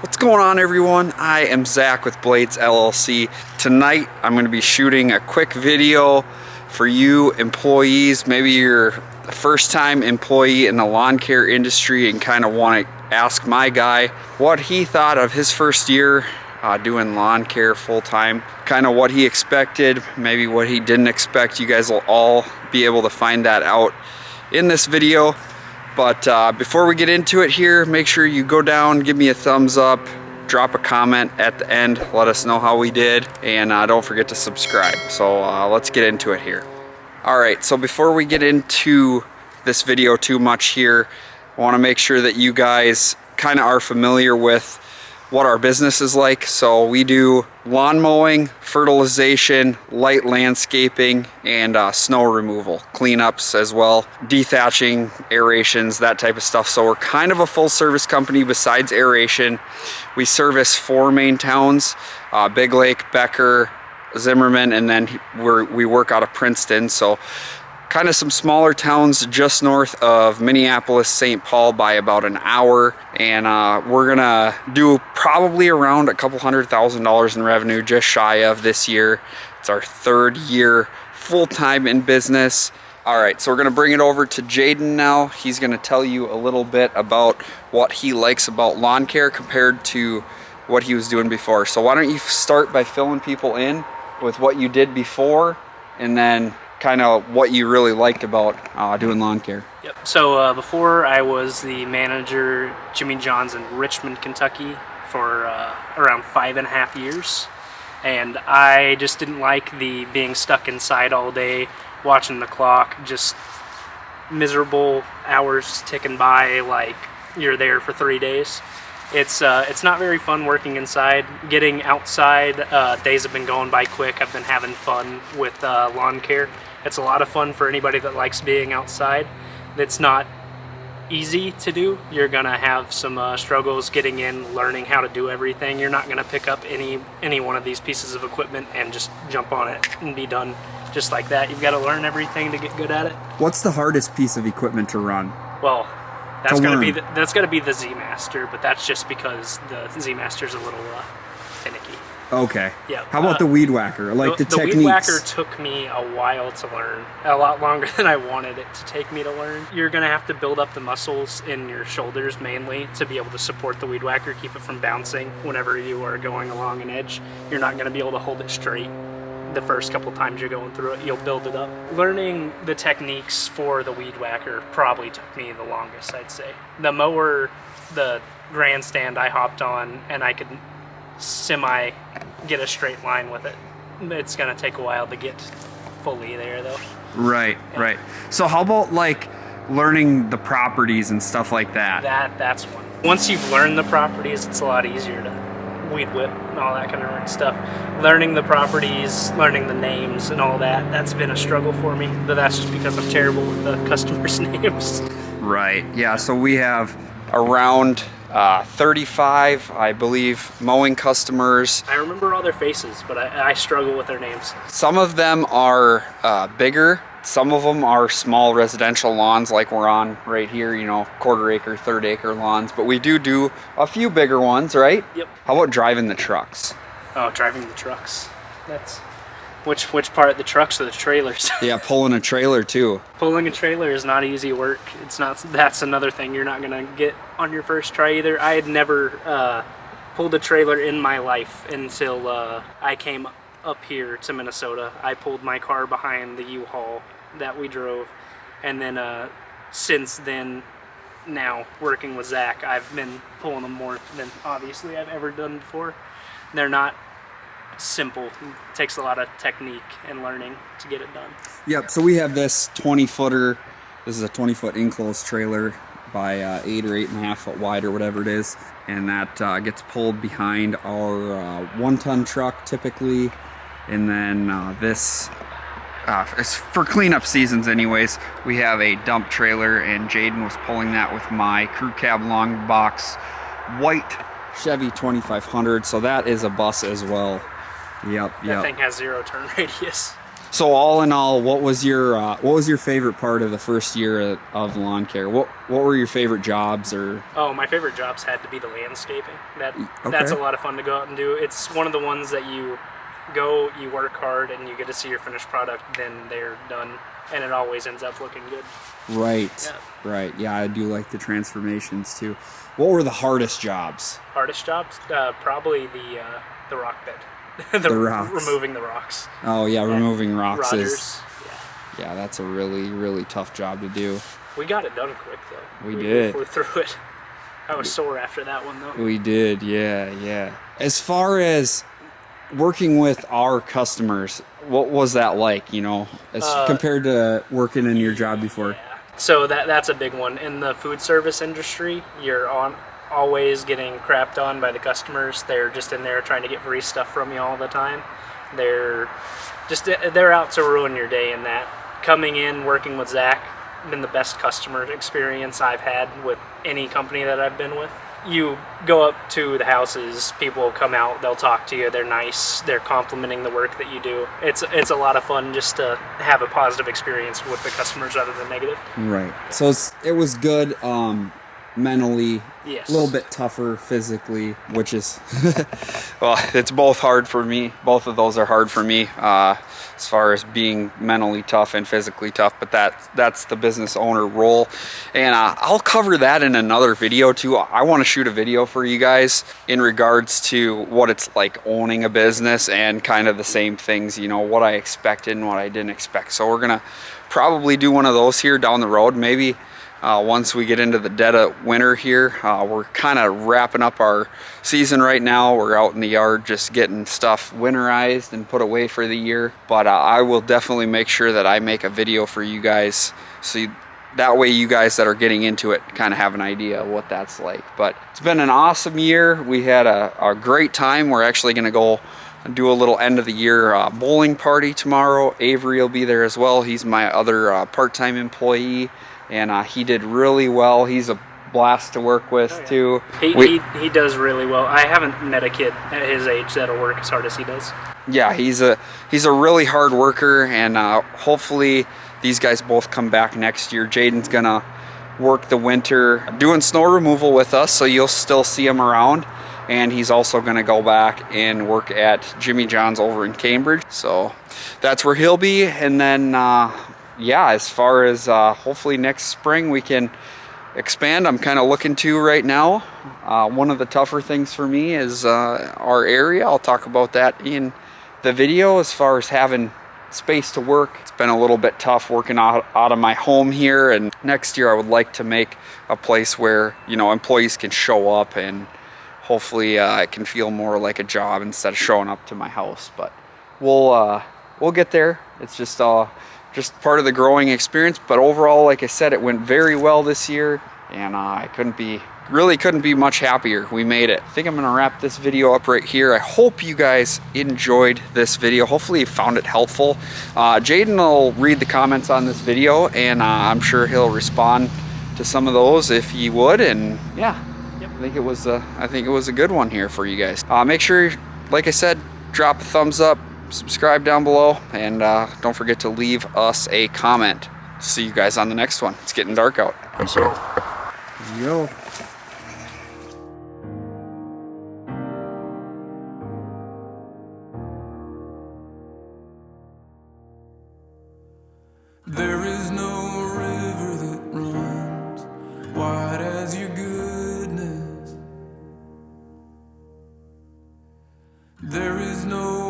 What's going on, everyone? I am Zach with Blades LLC. Tonight I'm going to be shooting a quick video for you employees. Maybe you're a first-time employee in the lawn care industry and kind of want to ask my guy what he thought of his first year doing lawn care full-time, kind of what he expected, maybe what he didn't expect. You guys will all be able to find that out in this video. But before we get into it here, make sure you go down, give me a thumbs up, drop a comment at the end, let us know how we did, and don't forget to subscribe. So let's get into it here. Alright, so before we get into this video too much here, I want to make sure that you guys kind of are familiar with what our business is like. So we do lawn mowing, fertilization, light landscaping, and snow removal, cleanups as well, dethatching, aerations, that type of stuff. So we're kind of a full service company besides aeration. We service 4 main towns, Big Lake, Becker, Zimmerman, and then we work out of Princeton. So kind of some smaller towns just north of Minneapolis, St. Paul by about an hour. And we're gonna do probably around a couple $100,000 in revenue, just shy of this year. It's our 3rd year full-time in business. All right, so we're gonna bring it over to Jaden now. He's gonna tell you a little bit about what he likes about lawn care compared to what he was doing before. So why don't you start by filling people in with what you did before, and then kind of what you really liked about doing lawn care. Yep. So before I was the manager Jimmy John's in Richmond, Kentucky for around 5.5 years, and I just didn't like the being stuck inside all day, watching the clock, just miserable hours ticking by like you're there for 3 days. It's not very fun working inside. Getting outside, days have been going by quick. I've been having fun with lawn care. It's a lot of fun for anybody that likes being outside. It's not easy to do. You're gonna have some struggles getting in, learning how to do everything. You're not gonna pick up any one of these pieces of equipment and just jump on it and be done just like that. You've got to learn everything to get good at it. What's the hardest piece of equipment to run? Well, that's gotta be the Z-Master, but that's just because the Z-Master's a little finicky. Okay. Yeah. How about the Weed Whacker? Like the techniques. The Weed Whacker took me a while to learn, a lot longer than I wanted it to take me to learn. You're gonna have to build up the muscles in your shoulders mainly to be able to support the Weed Whacker, keep it from bouncing whenever you are going along an edge. You're not gonna be able to hold it straight the first couple times you're going through it. You'll build it up. Learning the techniques for the Weed Whacker probably took me the longest, I'd say. The mower, the grandstand I hopped on, and I could semi get a straight line with it. It's gonna take a while to get fully there though. Right, yeah. Right. So how about like learning the properties and stuff like that? That's one. Once you've learned the properties, it's a lot easier to weed whip and all that kind of stuff. Learning the properties, learning the names and all that's been a struggle for me, but that's just because I'm terrible with the customers' names. Right, yeah, so we have around 35, I believe, mowing customers. I remember all their faces, but I struggle with their names. Some of them are bigger. Some of them are small residential lawns like we're on right here, you know, 1/4 acre, 1/3 acre lawns. But we do a few bigger ones, right? Yep. How about driving the trucks? Oh, driving the trucks. That's... Which part? The trucks or the trailers? Yeah, pulling a trailer too. Pulling a trailer is not easy work. It's not. That's another thing you're not gonna get on your first try either. I had never pulled a trailer in my life until I came up here to Minnesota. I pulled my car behind the U-Haul that we drove, and then since then, now working with Zach, I've been pulling them more than obviously I've ever done before. They're not simple. It takes a lot of technique and learning to get it done. Yep, so we have this 20-footer. This is a 20-foot enclosed trailer by 8 or 8.5 foot wide or whatever it is, and that gets pulled behind our 1-ton truck typically, and then this is for cleanup seasons anyways. We have a dump trailer, and Jaden was pulling that with my crew cab long box white Chevy 2500, so that is a bus as well. Yep. That thing has 0 turn radius. So all in all, what was your favorite part of the first year of lawn care? What were your favorite jobs or? Oh, my favorite jobs had to be the landscaping. That's a Okay. lot of fun to go out and do. It's one of the ones that you go, you work hard, and you get to see your finished product. Then they're done, and it always ends up looking good. Right. Yeah. Right. Yeah, I do like the transformations too. What were the hardest jobs? Hardest jobs, probably the rock bed, The rocks. removing the rocks. Oh yeah, removing rocks is. Rotters. Yeah. Yeah, that's a really tough job to do. We got it done quick though. We did. Flew through it. I was sore after that one though. We did, yeah. As far as working with our customers, what was that like, as compared to working in your job before? Yeah. So that's a big one. In the food service industry, you're always getting crapped on by the customers. They're just in there trying to get free stuff from you all the time. They're out to ruin your day. In that, coming in, working with Zach, been the best customer experience I've had with any company that I've been with. You go up to the houses, people will come out, they'll talk to you, they're nice, they're complimenting the work that you do. It's a lot of fun just to have a positive experience with the customers rather than negative. Right. So it was good mentally, Yes. a little bit tougher physically, which is, well, it's both hard for me. Both of those are hard for me as far as being mentally tough and physically tough, but that's the business owner role. And I'll cover that in another video too. I want to shoot a video for you guys in regards to what it's like owning a business and kind of the same things, what I expected and what I didn't expect. So we're going to probably do one of those here down the road, maybe. Once we get into the dead of winter here, we're kind of wrapping up our season right now. We're out in the yard just getting stuff winterized and put away for the year. But I will definitely make sure that I make a video for you guys, so that way you guys that are getting into it kind of have an idea of what that's like. But it's been an awesome year. We had a great time. We're actually going to go do a little end of the year bowling party tomorrow. Avery will be there as well. He's my other part-time employee. And he did really well. He's a blast to work with too. He does really well. I haven't met a kid at his age that'll work as hard as he does. Yeah, he's a really hard worker, and hopefully these guys both come back next year. Jaden's gonna work the winter doing snow removal with us, so you'll still see him around. And he's also gonna go back and work at Jimmy John's over in Cambridge. So that's where he'll be. And then yeah, as far as hopefully next spring we can expand, I'm kind of looking to right now. One of the tougher things for me is our area. I'll talk about that in the video as far as having space to work. It's been a little bit tough working out of my home here, and next year I would like to make a place where employees can show up, and hopefully it can feel more like a job instead of showing up to my house. But we'll get there. It's just part of the growing experience. But overall, like I said, it went very well this year, and I couldn't be much happier. We made it. I think I'm gonna wrap this video up right here. I hope you guys enjoyed this video. Hopefully you found it helpful. Jaden will read the comments on this video, and I'm sure he'll respond to some of those if he would. And yeah, Yep. I think it was a good one here for you guys. Make sure, like I said, drop a thumbs up, subscribe down below, and don't forget to leave us a comment. See you guys on the next one. It's getting dark out. Peace out. Yo. There is no river that runs wide as your goodness. There is no